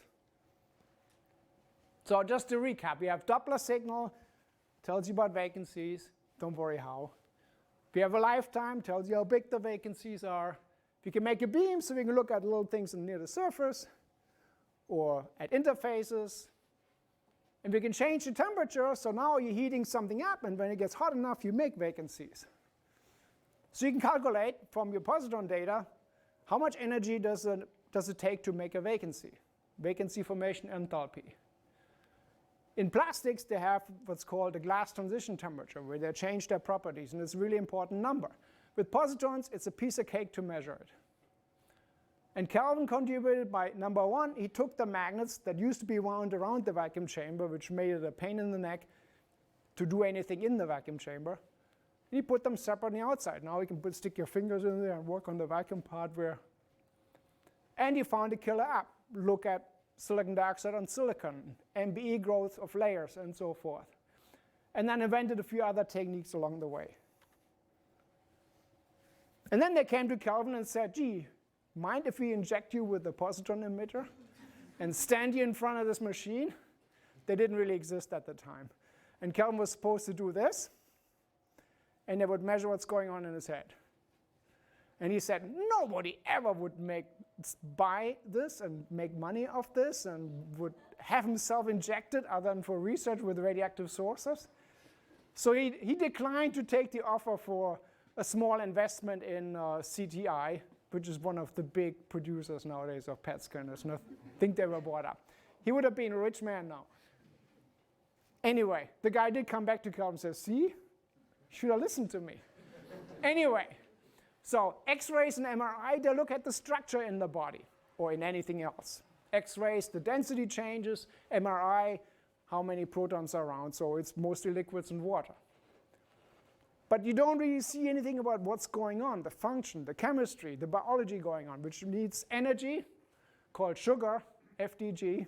So just to recap, we have Doppler signal, tells you about vacancies, don't worry how. We have a lifetime, tells you how big the vacancies are. We can make a beam, so we can look at little things near the surface, or at interfaces. And we can change the temperature, so now you're heating something up, and when it gets hot enough, you make vacancies. So you can calculate from your positron data, how much energy does it take to make a vacancy? Vacancy formation enthalpy. In plastics, they have what's called a glass transition temperature, where they change their properties, and it's a really important number. With positrons, it's a piece of cake to measure it. And Kelvin contributed by, number one, he took the magnets that used to be wound around the vacuum chamber, which made it a pain in the neck to do anything in the vacuum chamber. And he put them separate on the outside. Now you can stick your fingers in there and work on the vacuum part where. And he found a killer app. Look at silicon dioxide on silicon, MBE growth of layers, and so forth. And then invented a few other techniques along the way. And then they came to Kelvin and said, gee, mind if we inject you with a positron emitter and stand you in front of this machine? They didn't really exist at the time. And Kelvin was supposed to do this, and they would measure what's going on in his head. And he said, nobody ever would buy this and make money off this and would have himself injected other than for research with radioactive sources. So he declined to take the offer for a small investment in CTI, which is one of the big producers nowadays of PET scanners. And I think they were bought up. He would have been a rich man now. Anyway, the guy did come back to Kelvin and said, see, should have listened to me. Anyway, so X-rays and MRI, they look at the structure in the body or in anything else. X-rays, the density changes. MRI, how many protons are around. So it's mostly liquids and water. But you don't really see anything about what's going on, the function, the chemistry, the biology going on, which needs energy, called sugar, FDG.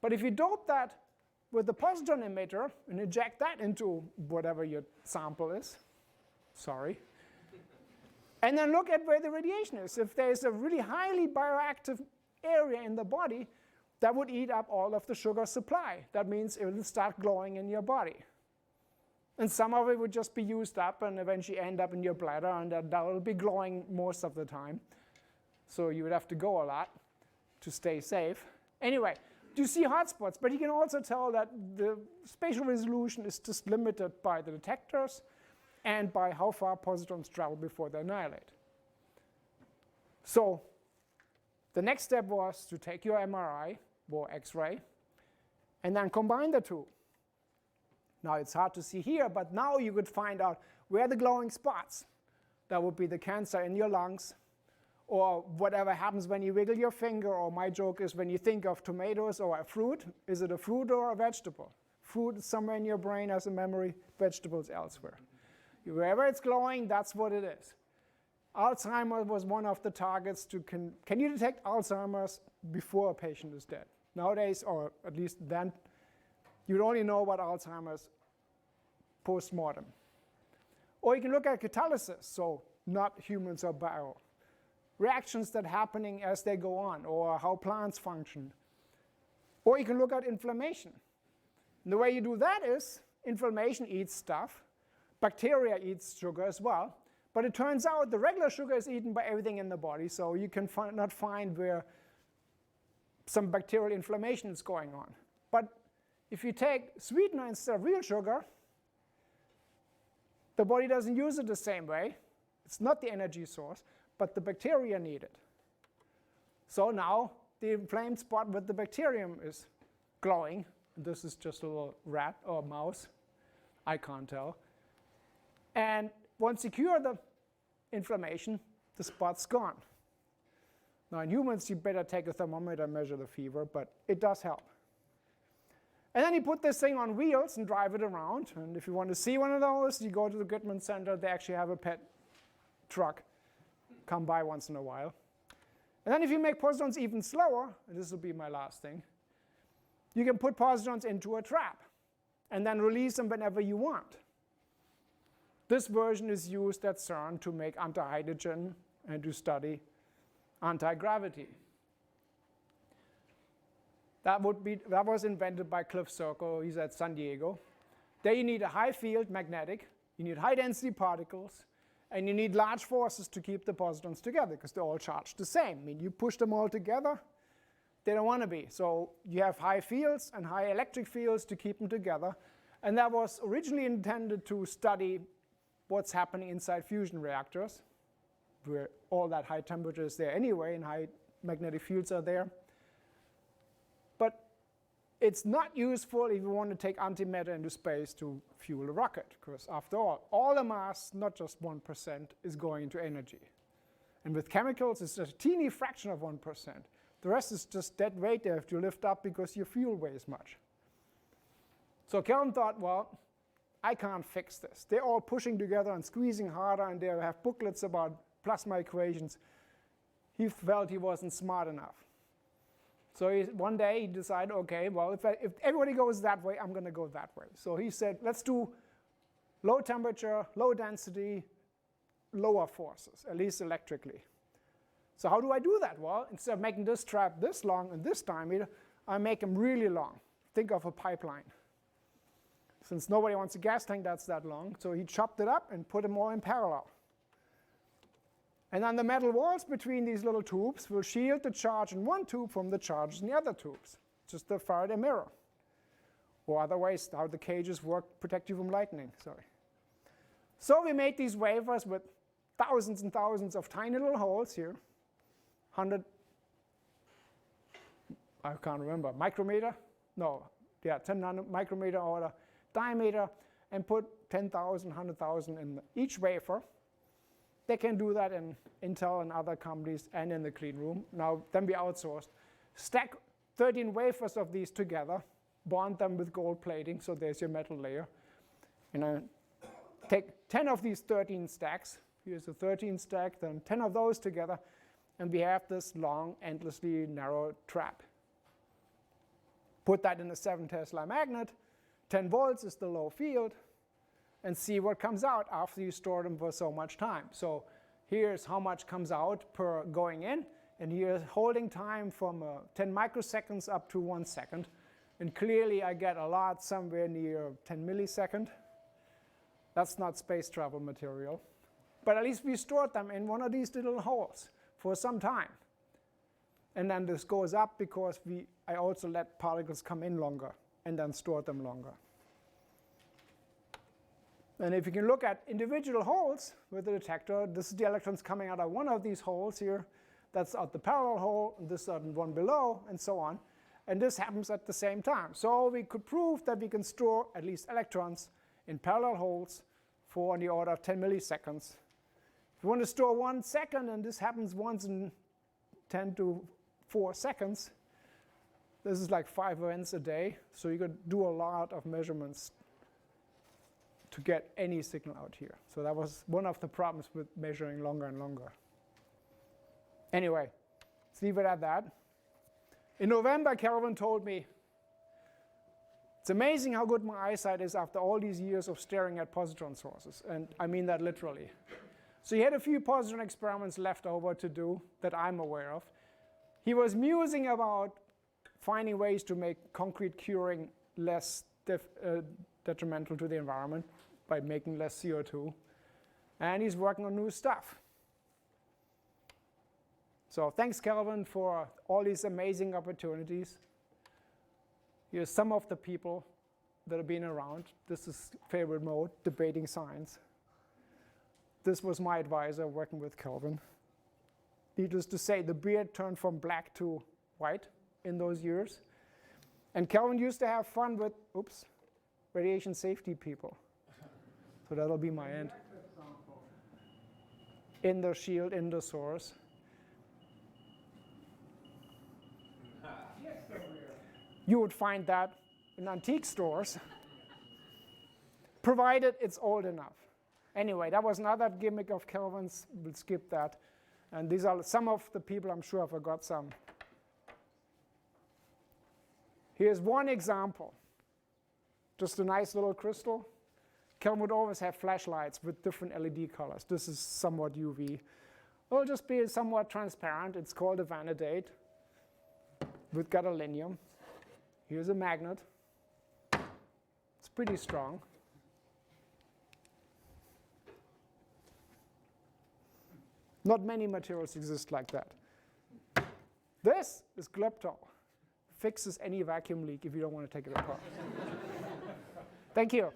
But if you dope that with the positron emitter and inject that into whatever your sample is, and then look at where the radiation is. If there's a really highly bioactive area in the body, that would eat up all of the sugar supply. That means it will start glowing in your body. And some of it would just be used up and eventually end up in your bladder, and that will be glowing most of the time. So you would have to go a lot to stay safe. Anyway, you see hotspots, but you can also tell that the spatial resolution is just limited by the detectors and by how far positrons travel before they annihilate. So the next step was to take your MRI or X-ray and then combine the two. Now it's hard to see here, but now you could find out where the glowing spots. That would be the cancer in your lungs, or whatever happens when you wiggle your finger, or my joke is when you think of tomatoes or a fruit, is it a fruit or a vegetable? Fruit is somewhere in your brain as a memory, vegetables elsewhere. Wherever it's glowing, that's what it is. Alzheimer's was one of the targets to, can you detect Alzheimer's before a patient is dead? Nowadays, or at least then, you'd only know about Alzheimer's post-mortem. Or you can look at catalysis, so not humans or bio. Reactions that are happening as they go on, or how plants function. Or you can look at inflammation. And the way you do that is, inflammation eats stuff. Bacteria eats sugar as well. But it turns out the regular sugar is eaten by everything in the body, so you can not find where some bacterial inflammation is going on. But if you take sweetener instead of real sugar, the body doesn't use it the same way. It's not the energy source, but the bacteria need it. So now the inflamed spot with the bacterium is glowing. This is just a little rat or mouse. I can't tell. And once you cure the inflammation, the spot's gone. Now in humans, you better take a thermometer and measure the fever, but it does help. And then you put this thing on wheels and drive it around. And if you want to see one of those, you go to the Goodman Center. They actually have a PET truck come by once in a while. And then if you make positrons even slower, and this will be my last thing, you can put positrons into a trap and then release them whenever you want. This version is used at CERN to make anti-hydrogen and to study anti-gravity. That was invented by Cliff Circle. He's at San Diego. There you need a high field magnetic, you need high density particles, and you need large forces to keep the positrons together because they're all charged the same. I mean, you push them all together, they don't want to be. So you have high fields and high electric fields to keep them together. And that was originally intended to study what's happening inside fusion reactors, where all that high temperature is there anyway and high magnetic fields are there. But it's not useful if you want to take antimatter into space to fuel a rocket, because after all the mass, not just 1%, is going into energy. And with chemicals, it's just a teeny fraction of 1%. The rest is just dead weight they have to lift up because your fuel weighs much. So Kelvin thought, well, I can't fix this. They're all pushing together and squeezing harder, and they have booklets about plasma equations. He felt he wasn't smart enough. So one day he decided, okay, well, if everybody goes that way, I'm going to go that way. So he said, let's do low temperature, low density, lower forces, at least electrically. So how do I do that? Well, instead of making this trap this long and this diameter, I make them really long. Think of a pipeline. Since nobody wants a gas tank that's that long, so he chopped it up and put them all in parallel. And then the metal walls between these little tubes will shield the charge in one tube from the charges in the other tubes. Just the Faraday mirror. Or otherwise, how the cages work, protect you from lightning. Sorry. So we made these wafers with thousands and thousands of tiny little holes here. 100, I can't remember, micrometer? No, yeah, 10 micrometer order diameter, and put 10,000, 100,000 in each wafer. They can do that in Intel and other companies and in the clean room. Now, then we outsourced. Stack 13 wafers of these together, bond them with gold plating, so there's your metal layer. And take 10 of these 13 stacks. Here's a 13 stack, then 10 of those together, and we have this long, endlessly narrow trap. Put that in a 7 Tesla magnet. 10 volts is the low field, and see what comes out after you store them for so much time. So here's how much comes out per going in, and here's holding time from 10 microseconds up to 1 second. And clearly I get a lot somewhere near 10 millisecond. That's not space travel material. But at least we stored them in one of these little holes for some time. And then this goes up because I also let particles come in longer and then store them longer. And if you can look at individual holes with the detector, this is the electrons coming out of one of these holes here. That's out the parallel hole, and this out one below, and so on. And this happens at the same time. So we could prove that we can store at least electrons in parallel holes for on the order of 10 milliseconds. If you want to store 1 second, and this happens once in 10 to 4 seconds, this is like 5 events a day. So you could do a lot of measurements to get any signal out here. So that was one of the problems with measuring longer and longer. Anyway, let's leave it at that. In November, Kelvin told me, it's amazing how good my eyesight is after all these years of staring at positron sources. And I mean that literally. So he had a few positron experiments left over to do that I'm aware of. He was musing about finding ways to make concrete curing less detrimental to the environment by making less CO2. And he's working on new stuff. So thanks, Kelvin, for all these amazing opportunities. Here's some of the people that have been around. This is favorite mode, debating science. This was my advisor working with Kelvin. Needless to say, the beard turned from black to white in those years. And Kelvin used to have fun with, radiation safety people. So that'll be my end. In the shield, in the source. You would find that in antique stores, provided it's old enough. Anyway, that was another gimmick of Kelvin's. We'll skip that. And these are some of the people. I'm sure I forgot some. Here's one example. Just a nice little crystal. Kelvin would always have flashlights with different LED colors. This is somewhat UV. It'll just be somewhat transparent. It's called a vanadate with gadolinium. Here's a magnet. It's pretty strong. Not many materials exist like that. This is Glyptol. Fixes any vacuum leak if you don't want to take it apart. Thank you.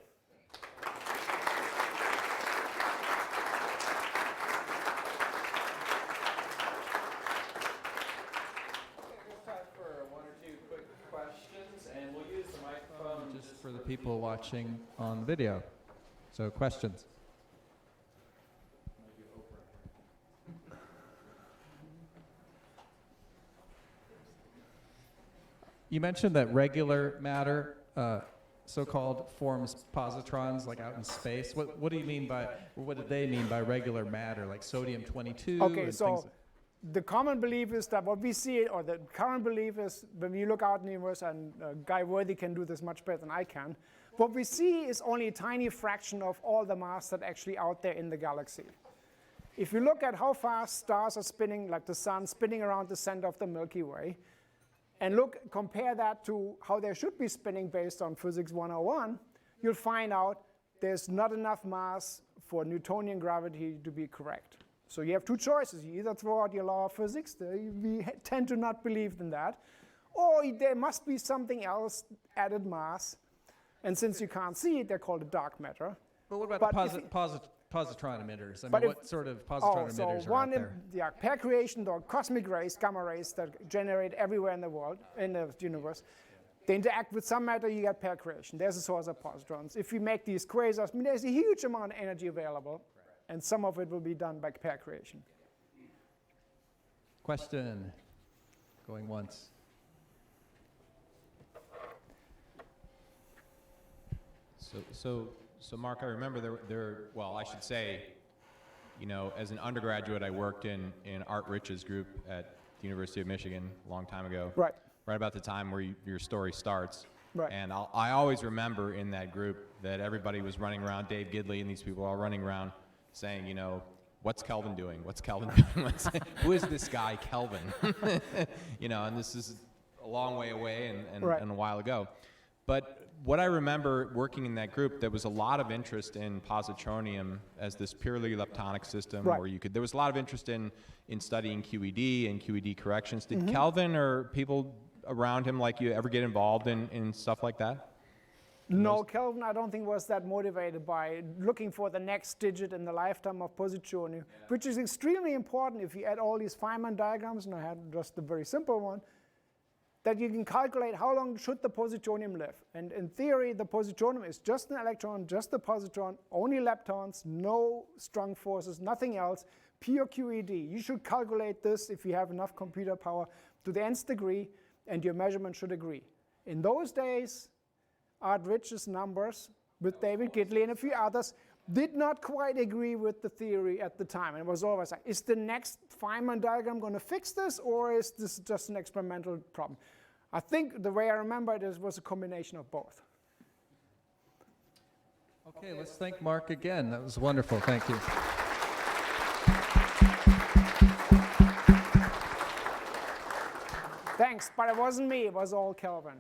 Time for 1 or 2 quick questions, and we'll for the people watching on video. So questions? You mentioned that regular matter, so-called, forms positrons like out in space. What do you mean by, what do they mean by regular matter, like sodium-22? Okay, and so things the common belief is that what we see, or the current belief is, when we look out in the universe, and Guy Worthy can do this much better than I can, what we see is only a tiny fraction of all the mass that actually out there in the galaxy. If you look at how fast stars are spinning, like the sun spinning around the center of the Milky Way, and compare that to how they should be spinning based on Physics 101, you'll find out there's not enough mass for Newtonian gravity to be correct. So you have two choices. You either throw out your law of physics, we tend to not believe in that, or there must be something else, added mass, and since you can't see it, they're called a dark matter. But what about positron emitters? I mean, what sort of positron emitters are out there? Yeah, pair creation, or cosmic rays, gamma rays that generate everywhere in the world, in the universe. They interact with some matter, you get pair creation. There's a source of positrons. If you make these quasars, I mean, there's a huge amount of energy available, and some of it will be done by pair creation. Question? Going once. So Mark, I remember well, I should say, you know, as an undergraduate, I worked in Art Rich's group at the University of Michigan a long time ago. Right. Right about the time where your story starts. Right. And I always remember in that group that everybody was running around, Dave Gidley and these people were all running around saying, you know, what's Kelvin doing? What's Kelvin doing? Who is this guy, Kelvin? You know, and this is a long way away and a while ago. But what I remember working in that group, there was a lot of interest in positronium as this purely leptonic system, where there was a lot of interest in studying QED and QED corrections. Did Kelvin or people around him like you ever get involved in stuff like that? No, Kelvin, I don't think was that motivated by looking for the next digit in the lifetime of positronium, which is extremely important if you add all these Feynman diagrams, and I had just a very simple one, that you can calculate how long should the positronium live. And in theory, the positronium is just an electron, just a positron, only leptons, no strong forces, nothing else, pure QED. You should calculate this if you have enough computer power to the nth degree, and your measurement should agree. In those days, Art Rich's numbers with David Gidley and a few others did not quite agree with the theory at the time. And it was always like, is the next Feynman diagram going to fix this, or is this just an experimental problem? I think the way I remember it was a combination of both. Okay, let's thank Marc again. That was wonderful. Thank you. Thanks, but it wasn't me. It was all Kelvin.